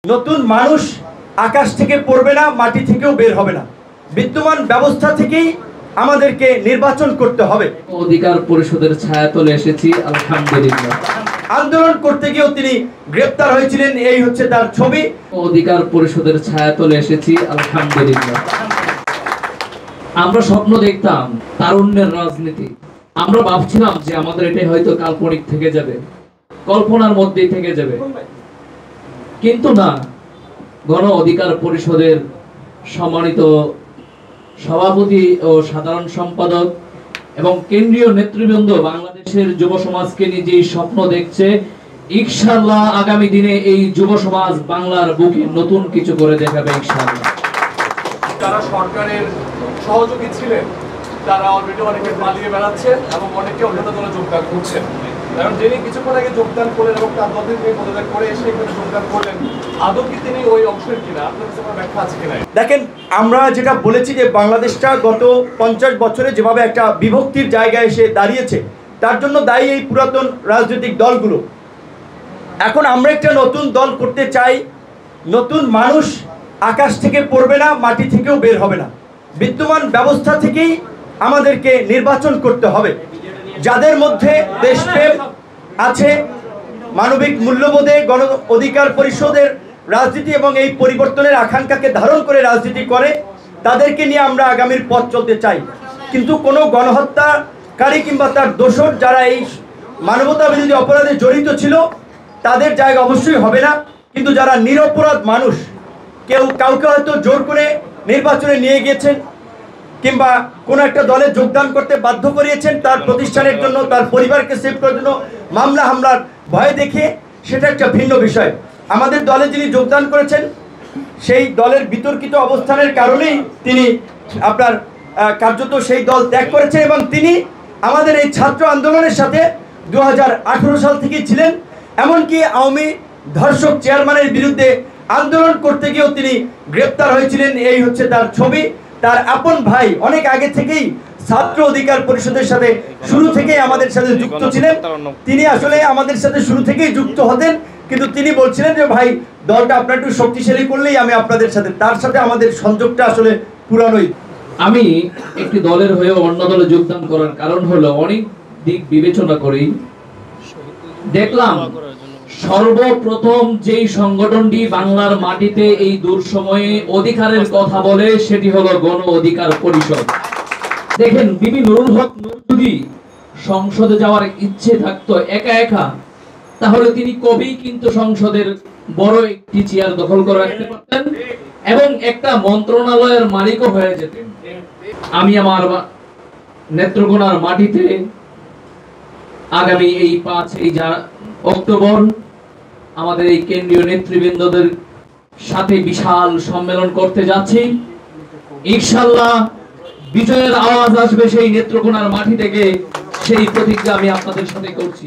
নতুন মানুষ আকাশ থেকে পড়বে না, মাটি থেকেও বের হবে না। বিদ্যমান ব্যবস্থা থেকেই আমাদেরকে নির্বাচন করতে হবে। অধিকার পরিষদের ছায়াতলে এসেছি, আলহামদুলিল্লাহ। আন্দোলন করতে গিয়েও তিনি গ্রেফতার হয়েছিলেন, এই হচ্ছে তার ছবি। অধিকার পরিষদের ছায়াতলে এসেছি, আলহামদুলিল্লাহ। আমরা স্বপ্ন দেখতাম তারুণ্যের রাজনীতি। আমরা ভাবছিলাম যে আমাদের এটাই হয়তো কাল্পনিক থেকে যাবে, কল্পনার মধ্যেই থেকে যাবে, কিন্তু না। গণ অধিকার পরিষদের সম্মানিত সভাপতি ও সাধারণ সম্পাদক এবং কেন্দ্রীয় নেতৃবৃন্দ বাংলাদেশের যুব সমাজকে নিয়ে যে স্বপ্ন দেখছে, ইনশাআল্লাহ আগামী দিনে এই যুব সমাজ বাংলার বুকে নতুন কিছু করে দেখাবে ইনশাআল্লাহ। যারা সরকারের সহযোগী ছিলেন তারা অলরেডি অনেকে পালিয়ে বেড়াচ্ছেন এবং অনেকে অন্যান্য দলে যোগদান করছেন। কারণ যিনি কিছুক্ষণ আগে যোগদান করলেন এবং তার দল থেকে পদত্যাগ করে এসে এখানে যোগদান করলেন, আদৌ কি তিনি ওই অংশের কিনা, আপনার কাছে কোনো ব্যাখ্যা আছে কিনা? দেখেন, আমরা যেটা বলেছি যে বাংলাদেশটা গত 50 বছরে যেভাবে একটা বিভক্তির জায়গায় এসে দাঁড়িয়েছে, তার জন্য দায়ী এই পুরাতন রাজনৈতিক দলগুলো। এখন আমরা একটা নতুন দল করতে চাই। নতুন মানুষ আকাশ থেকে পড়বে না, মাটি থেকেও বের হবে না। বিদ্যমান ব্যবস্থা থেকেই আমাদেরকে নির্বাচন করতে হবে। যাদের মধ্যে দেশপ্রেম আছে, মানবিক মূল্যবোধে গণ অধিকার পরিষদের রাজনীতি এবং এই পরিবর্তনের আকাঙ্ক্ষাকে ধারণ করে রাজনীতি করে, তাদেরকে নিয়ে আমরা আগামীর পথ চলতে চাই। কিন্তু কোনো গণহত্যাকারী কিংবা তার দোষর যারা এই মানবতা বিরোধী অপরাধে জড়িত ছিল, তাদের জায়গা অবশ্যই হবে না। কিন্তু যারা নিরপরাধ মানুষ, কাউকে হয়তো জোর করে নির্বাচনে নিয়ে গিয়েছেন কিংবা কোনো একটা দলে যোগদান করতে বাধ্য করিয়েছেন, তার প্রতিষ্ঠানের জন্য, তার পরিবারকে সেভ করার জন্য মামলা হামলার ভয় দেখে, সেটা একটা ভিন্ন বিষয়। আমাদের দলে যিনি যোগদান করেছেন, সেই দলের বিতর্কিত অবস্থানের কারণেই তিনি আপনার কার্যত সেই দল ত্যাগ করেছেন এবং তিনি আমাদের এই ছাত্র আন্দোলনের সাথে 2018 সাল থেকেই ছিলেন। এমনকি আওয়ামী ধর্ষক চেয়ারম্যানের বিরুদ্ধে আন্দোলন করতে গিয়েও তিনি গ্রেপ্তার হয়েছিলেন, এই হচ্ছে তার ছবি। তার আপন ভাই অনেক আগে থেকেই ছাত্র অধিকার পরিষদের সাথে শুরু থেকেই আমাদের সাথে যুক্ত ছিলেন। তিনি আসলে আমাদের সাথে শুরু থেকেই যুক্ত হতেন, কিন্তু তিনি বলছিলেন যে ভাই, দলটা আপনার একটু শক্তিশালী করলেই আমি আপনাদের সাথে, তার সাথে আমাদের সংযোগটা আসলে পুরানোই। আমি একটি দলের হয়ে অন্য দলে যোগদান করার কারণ হলো, অনেক দিক বিবেচনা করেই দেখলাম সর্বপ্রথম যেই সংগঠনটি বাংলার মাটিতে এই দুঃসময়ে অধিকারের কথা বলে, সেটি হলো গণ অধিকার পরিষদ। দেখেন, বিবি নুরুল হক নূর যদি সংসদে যাওয়ার ইচ্ছে থাকতো একা একা, তাহলে তিনি কবেই কিন্তু সংসদের বড় একটি চেয়ার দখল করে রাখতে পারতেন এবং একটা মন্ত্রণালয়ের মালিকও হয়ে যেতেন। আমি আমার নেত্রকোনার মাটিতে আগামী এই 5 অক্টোবর আমাদের এই কেন্দ্রীয় নেতৃবৃন্দদের সাথে বিশাল সম্মেলন করতে যাচ্ছি। ইনশাআল্লাহ বিজয়ের আওয়াজ আসবে সেই নেত্রকোনার মাটি থেকে, সেই প্রতিজ্ঞা আমি আপনাদের সাথে করছি।